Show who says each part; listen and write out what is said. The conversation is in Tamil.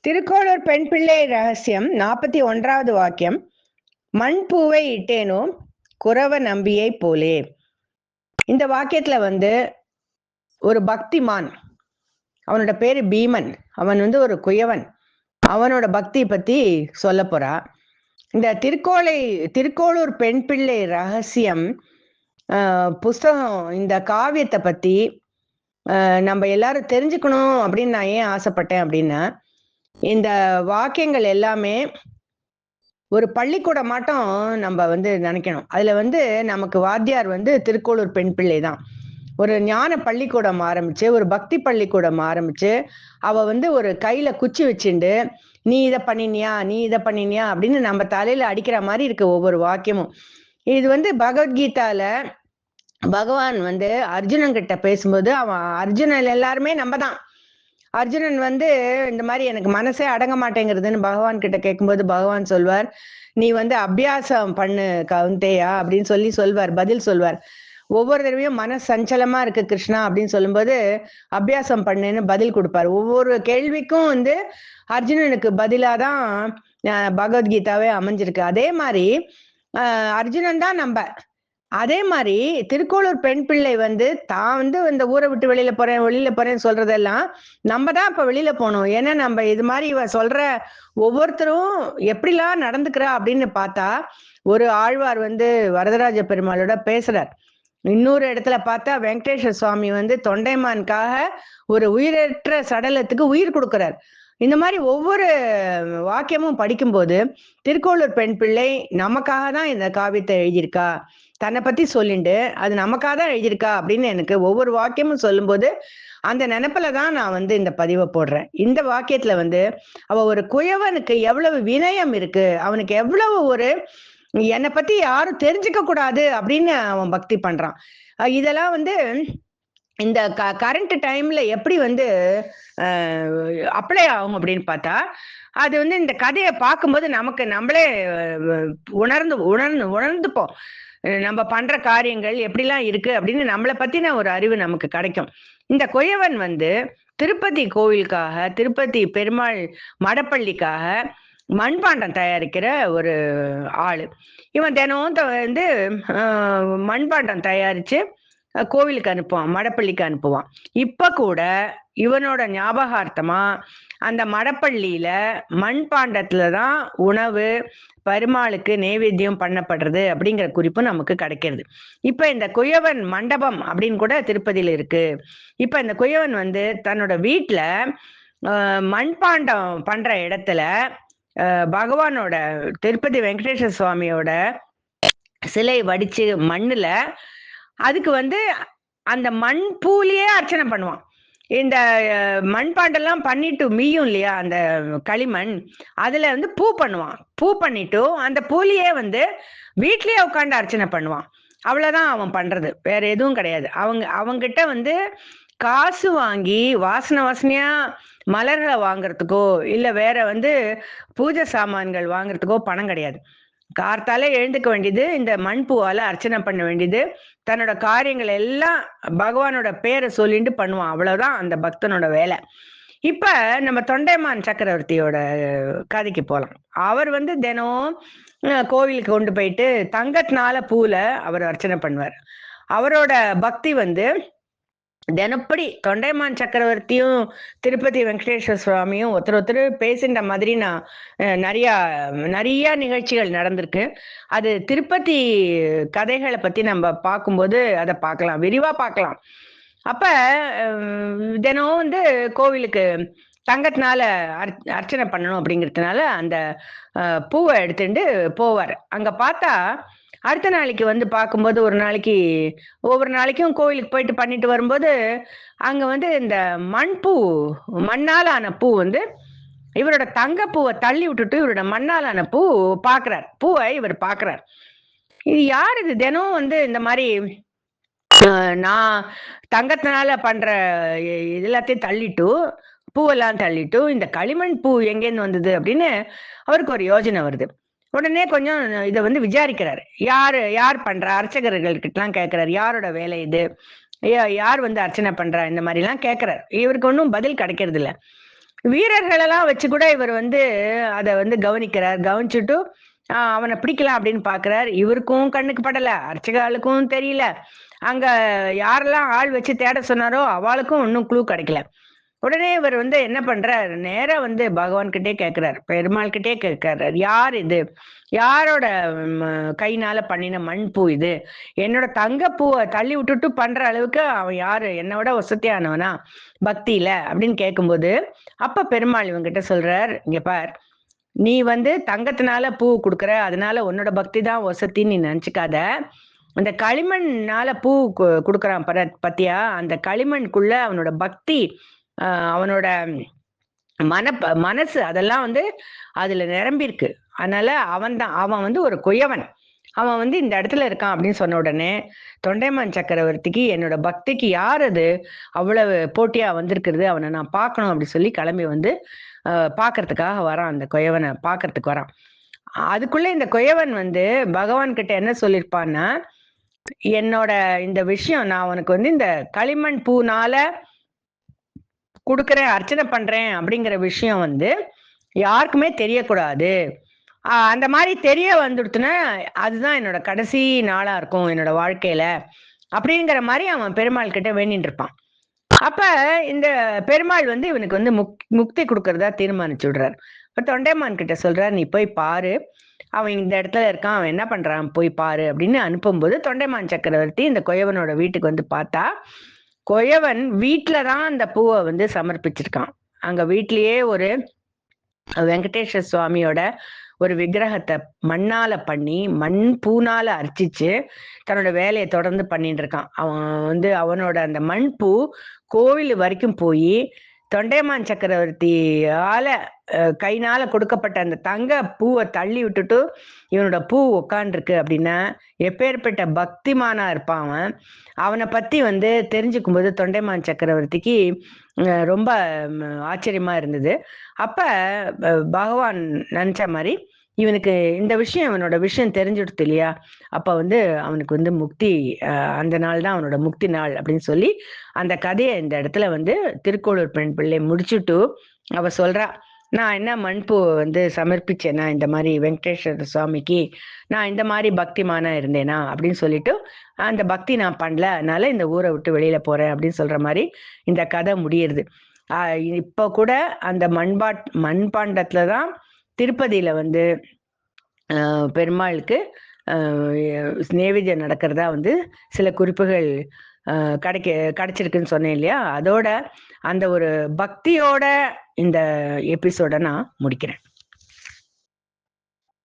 Speaker 1: திருக்கோளூர் பெண் பிள்ளை ரகசியம் 41வது வாக்கியம். மண் பூவை இட்டேனோ குறவ நம்பியை போலே. இந்த வாக்கியத்துல ஒரு பக்திமான், அவனோட பேரு பீமன், அவன் ஒரு குயவன், அவனோட பக்தி பத்தி சொல்ல போறா. இந்த திருக்கோளூர் பெண் பிள்ளை ரகசியம் புஸ்தகம், இந்த காவியத்தை பத்தி நம்ம எல்லாரும் தெரிஞ்சுக்கணும் அப்படின்னு நான் ஏன் ஆசைப்பட்டேன் அப்படின்னா, இந்த வாக்கியங்கள் எல்லாமே ஒரு பள்ளிக்கூடம் மாட்டம் நம்ம நினைக்கணும். அதுல நமக்கு வாத்தியார் திருக்கோளூர் பெண் பிள்ளை தான். ஒரு ஞான பள்ளிக்கூடம் ஆரம்பிச்சு, ஒரு பக்தி பள்ளிக்கூடம் ஆரம்பிச்சு, அவ ஒரு கையில குச்சி வச்சுண்டு, நீ இதை பண்ணினியா, நீ இதை பண்ணினியா அப்படின்னு நம்ம தலையில அடிக்கிற மாதிரி இருக்கு ஒவ்வொரு வாக்கியமும். இது பகவத்கீதால பகவான் அர்ஜுனன் கிட்ட பேசும்போது, அவன் அர்ஜுனன் எல்லாருமே நம்ம தான். அர்ஜுனன் இந்த மாதிரி எனக்கு மனசே அடங்க மாட்டேங்கிறதுன்னு பகவான் கிட்ட கேட்கும்போது பகவான் சொல்வார், நீ அபியாசம் பண்ணு கவுந்தேயா அப்படின்னு சொல்வார், பதில் சொல்வார். ஒவ்வொரு தடவையும் மன சஞ்சலமா இருக்கு கிருஷ்ணா அப்படின்னு சொல்லும்போது அபியாசம் பண்ணுன்னு பதில் கொடுப்பார். ஒவ்வொரு கேள்விக்கும் அர்ஜுனனுக்கு பதிலாதான் பகவத்கீதாவே அமைஞ்சிருக்கு. அதே மாதிரி அர்ஜுனன் தான் நம்ம. அதே மாதிரி திருக்கோளூர் பெண் பிள்ளை தான் இந்த ஊரை விட்டு வெளியில போறேன்னு சொல்றதெல்லாம் நம்ம தான் இப்ப வெளியில போகணும். ஏன்னா நம்ம இது மாதிரி இவ சொல்ற ஒவ்வொருத்தரும் எப்படிலாம் நடந்துக்கிறா அப்படின்னு பார்த்தா, ஒரு ஆழ்வார் வரதராஜ பெருமாளோட பேசுறார். இன்னொரு இடத்துல பார்த்தா வெங்கடேஸ்வர சுவாமி தொண்டைமானுக்காக ஒரு உயிரற்ற சடலத்துக்கு உயிர் கொடுக்கிறார். இந்த மாதிரி ஒவ்வொரு வாக்கியமும் படிக்கும்போது திருக்கோளூர் பெண் பிள்ளை நமக்காக தான் இந்த காவியத்தை எழுதியிருக்கா, தன்னை பத்தி சொல்லிண்டு அது நமக்காக தான் எழுதியிருக்கா அப்படின்னு எனக்கு ஒவ்வொரு வாக்கியமும் சொல்லும்போது அந்த நினைப்புல தான் நான் இந்த பதிவை போடுறேன். இந்த வாக்கியத்துல அவ ஒரு குயவனுக்கு எவ்வளவு வினயம் இருக்கு, அவனுக்கு எவ்வளவு ஒரு என்னை பத்தி யாரும் தெரிஞ்சுக்க கூடாது அப்படின்னு அவன் பக்தி பண்றான். இதெல்லாம் இந்த கரண்ட் டைம்ல எப்படி அப்ளை ஆகும் அப்படின்னு பார்த்தா, அது இந்த கதையை பார்க்கும்போது நமக்கு நம்மளே உணர்ந்துப்போம். நம்ம பண்ற காரியங்கள் எப்படிலாம் இருக்கு அப்படின்னு நம்மளை பத்தின ஒரு அறிவு நமக்கு கிடைக்கும். இந்த குயவன் திருப்பதி கோவிலுக்காக, திருப்பதி பெருமாள் மடப்பள்ளிக்காக மண்பாண்டம் தயாரிக்கிற ஒரு ஆளு. இவன் தினம் மண்பாண்டம் தயாரிச்சு கோவிலுக்கு அனுப்புவான், மடப்பள்ளிக்கு அனுப்புவான். இப்ப கூட இவனோட ஞாபகார்த்தமா அந்த மடப்பள்ளியில மண்பாண்டத்துலதான் உணவு பெருமாளுக்கு நைவேத்தியம் பண்ணப்படுறது அப்படிங்கிற குறிப்பு நமக்கு கிடைக்கிறது. இப்ப இந்த குயவன் மண்டபம் அப்படின்னு கூட திருப்பதியில இருக்கு. இப்ப இந்த குயவன் தன்னோட வீட்டுல மண்பாண்டம் பண்ற இடத்துல பகவானோட திருப்பதி வெங்கடேஸ்வர சுவாமியோட சிலை வடிச்சு மண்ணுல அதுக்கு அந்த மண் பூலியே அர்ச்சனை பண்ணுவான். இந்த மண்பாண்டெல்லாம் பண்ணிட்டு மீயும் இல்லையா அந்த களிமண், அதுல பூ பண்ணுவான். பூ பண்ணிட்டு அந்த பூலியே வீட்லயே உட்காந்து அர்ச்சனை பண்ணுவான். அவ்வளவுதான் அவன் பண்றது, வேற எதுவும் கிடையாது. அவங்கிட்ட காசு வாங்கி வாசனையா மலர்களை வாங்குறதுக்கோ இல்ல வேற பூஜை சாமான்கள் வாங்குறதுக்கோ பணம் கிடையாது. கார்த்தாலே எழுந்துக்க வேண்டியது, இந்த மண் பூவால அர்ச்சனை பண்ண வேண்டியது, தன்னோட காரியங்கள் எல்லாம் பகவானோட பேரை சொல்லிட்டு பண்ணுவான். அவ்வளவுதான் அந்த பக்தனோட வேலை. இப்ப நம்ம தொண்டைமான் சக்கரவர்த்தியோட கதைக்கு போலாம். அவர் தினம் கோவிலுக்கு கொண்டு போயிட்டு தங்கத்தினால பூல அவர் அர்ச்சனை பண்ணுவார். அவரோட பக்தி தினப்படி தொண்டைமான் சக்கரவர்த்தியும் திருப்பதி வெங்கடேஸ்வர சுவாமியும் ஒருத்தர் பேசின்ற மாதிரி நான் நிறைய நிகழ்ச்சிகள் நடந்திருக்கு. அது திருப்பதி கதைகளை பத்தி நம்ம பார்க்கும்போது அதை பார்க்கலாம், விரிவா பார்க்கலாம். அப்ப தினம் கோவிலுக்கு தங்கத்தினால அர்ச்சனை பண்ணணும் அப்படிங்கிறதுனால அந்த பூவை எடுத்துட்டு போவார். அங்க பார்த்தா அடுத்த நாளைக்கு பார்க்கும்போது ஒவ்வொரு நாளைக்கும் கோவிலுக்கு போயிட்டு பண்ணிட்டு வரும்போது அங்க இந்த மண்ணாலான பூ இவரோட தங்க பூவை தள்ளி விட்டுட்டு இவரோட மண்ணாலான பூவை இவர் பாக்குறார். இது யார் இது? தினம் இந்த மாதிரி நான் தங்கத்தினால பண்ற எல்லாத்தையும் தள்ளிட்டு பூவெல்லாம் தள்ளிட்டு இந்த களிமண் பூ எங்கேருந்து வந்தது அப்படின்னு அவருக்கு ஒரு யோசனை வருது. உடனே கொஞ்சம் இதை விசாரிக்கிறாரு. யார் பண்றா, அர்ச்சகர்கள் கிட்டலாம் கேட்கிறாரு, யாரோட வேலை இது, யார் அர்ச்சனை பண்றா, இந்த மாதிரி எல்லாம் கேட்கிறாரு. இவருக்கு ஒன்றும் பதில் கிடைக்கிறது இல்லை. வீரர்களெல்லாம் வச்சு கூட இவர் வந்து அதை வந்து கவனிக்கிறார். கவனிச்சுட்டு அவனை பிடிக்கலாம் அப்படின்னு பாக்குறார். இவருக்கும் கண்ணுக்கு படல, அர்ச்சகாளுக்கும் தெரியல. அங்க யாரெல்லாம் ஆள் வச்சு தேட சொன்னாரோ அவளுக்கும் ஒன்னும் க்ளூ கிடைக்கல. உடனே இவர் வந்து என்ன பண்றார், நேரா வந்து பகவான் கிட்டே கேட்கிறார், பெருமாள் கிட்டே கேட்கிறார், யார் இது, யாரோட கைனால பண்ணின மண் பூ இது, என்னோட தங்க பூவை தள்ளி விட்டுட்டு பண்ற அளவுக்கு அவன் யாரு, என்னோட வசதியானவனா பக்தியில அப்படின்னு கேட்கும்போது, அப்ப பெருமாள் இவங்கிட்ட சொல்றார், இங்க பார், நீ வந்து தங்கத்தினால பூ கொடுக்குற, அதனால உன்னோட பக்தி தான் வசத்தின்னு நீ நினைச்சுக்காத. அந்த களிமண்ணால பூ கொடுக்குறான் பத்தியா, அந்த களிமண்குள்ள அவனோட பக்தி, அவனோட மனசு அதெல்லாம் வந்து அதுல நிரம்பிருக்கு. அதனால அவன் வந்து ஒரு குயவன், அவன் வந்து இந்த இடத்துல இருக்கான் அப்படின்னு சொன்ன உடனே தொண்டைமான் சக்கரவர்த்திக்கு என்னோட பக்திக்கு யார் அது அவ்வளவு போட்டியா வந்திருக்கிறது, அவனை நான் பார்க்கணும் அப்படி சொல்லி கிளம்பி வந்து பாக்குறதுக்காக வரான். அந்த குயவனை பாக்குறதுக்கு வரான். அதுக்குள்ள இந்த குயவன் வந்து பகவான் கிட்ட என்ன சொல்லியிருப்பான்னா, என்னோட இந்த விஷயம், நான் உனக்கு வந்து இந்த களிமண் பூனால கொடுக்குறேன், அர்ச்சனை பண்றேன் அப்படிங்கிற விஷயம் வந்து யாருக்குமே தெரியக்கூடாது. அந்த மாதிரி தெரிய வந்துடுத்துன்னா அதுதான் என்னோட கடைசி நாளா இருக்கும் என்னோட வாழ்க்கையில அப்படிங்கிற மாதிரி அவன் பெருமாள் கிட்ட வேண்டிட்டு இருப்பான். அப்ப இந்த பெருமாள் வந்து இவனுக்கு வந்து முக்தி கொடுக்கறதா தீர்மானிச்சு விடுறாரு. இப்ப தொண்டைமான் கிட்ட சொல்றாரு, நீ போய் பாரு, அவன் இந்த இடத்துல இருக்கான், அவன் என்ன பண்றான் போய் பாரு அப்படின்னு அனுப்பும்போது, தொண்டைமான் சக்கரவர்த்தி இந்த குயவனோட வீட்டுக்கு வந்து பார்த்தா, குயவன் வீட்டுலதான் அந்த பூவை வந்து சமர்ப்பிச்சிருக்கான். அங்க வீட்லயே ஒரு வெங்கடேஸ்வர சுவாமியோட ஒரு விக்கிரகத்தை மண்ணால பண்ணி, மண் பூனால அர்ச்சிச்சு தன்னோட வேலையை தொடர்ந்து பண்ணிட்டு இருக்கான். அவன் வந்து அவனோட அந்த மண் பூ கோவில் வரைக்கும் போய் தொண்டைமான் சக்கரவர்த்தியால கைனால கொடுக்கப்பட்ட அந்த தங்க பூவை தள்ளி விட்டுட்டு இவனோட பூ உக்காண்டிருக்கு அப்படின்னா எப்பேற்பட்ட பக்திமானா இருப்பான் அவன். அவனை பத்தி வந்து தெரிஞ்சுக்கும் போது தொண்டைமான் சக்கரவர்த்திக்கு ரொம்ப ஆச்சரியமா இருந்தது. அப்ப பகவான் நினைச்ச மாதிரி இவனுக்கு இந்த விஷயம், இவனோட விஷயம் தெரிஞ்சுடுத்து இல்லையா, அப்ப வந்து அவனுக்கு வந்து முக்தி, அந்த நாள் தான் அவனோட முக்தி நாள் அப்படின்னு சொல்லி அந்த கதையை இந்த இடத்துல வந்து திருக்கோளூர் பெண் பிள்ளை முடிச்சுட்டு அவ சொல்றா, நான் என்ன மண்பூ வந்து சமர்ப்பிச்சேனா இந்த மாதிரி வெங்கடேஸ்வர சுவாமிக்கு, நான் இந்த மாதிரி பக்திமானா இருந்தேனா அப்படின்னு சொல்லிட்டு அந்த பக்தி நான் பண்ணல, அதனால இந்த ஊரை விட்டு வெளியில போறேன் அப்படின்னு சொல்ற மாதிரி இந்த கதை முடியுது. இப்ப கூட அந்த மண்பாண்டத்துலதான் திருப்பதியில வந்து பெருமாளுக்கு நைவேத்தியம் நடக்கிறதா வந்து சில குறிப்புகள் கிடைச்சிருக்குன்னு சொன்னேன் இல்லையா, அதோட அந்த ஒரு பக்தியோட இந்த எபிசோட நான் முடிக்கிறேன்.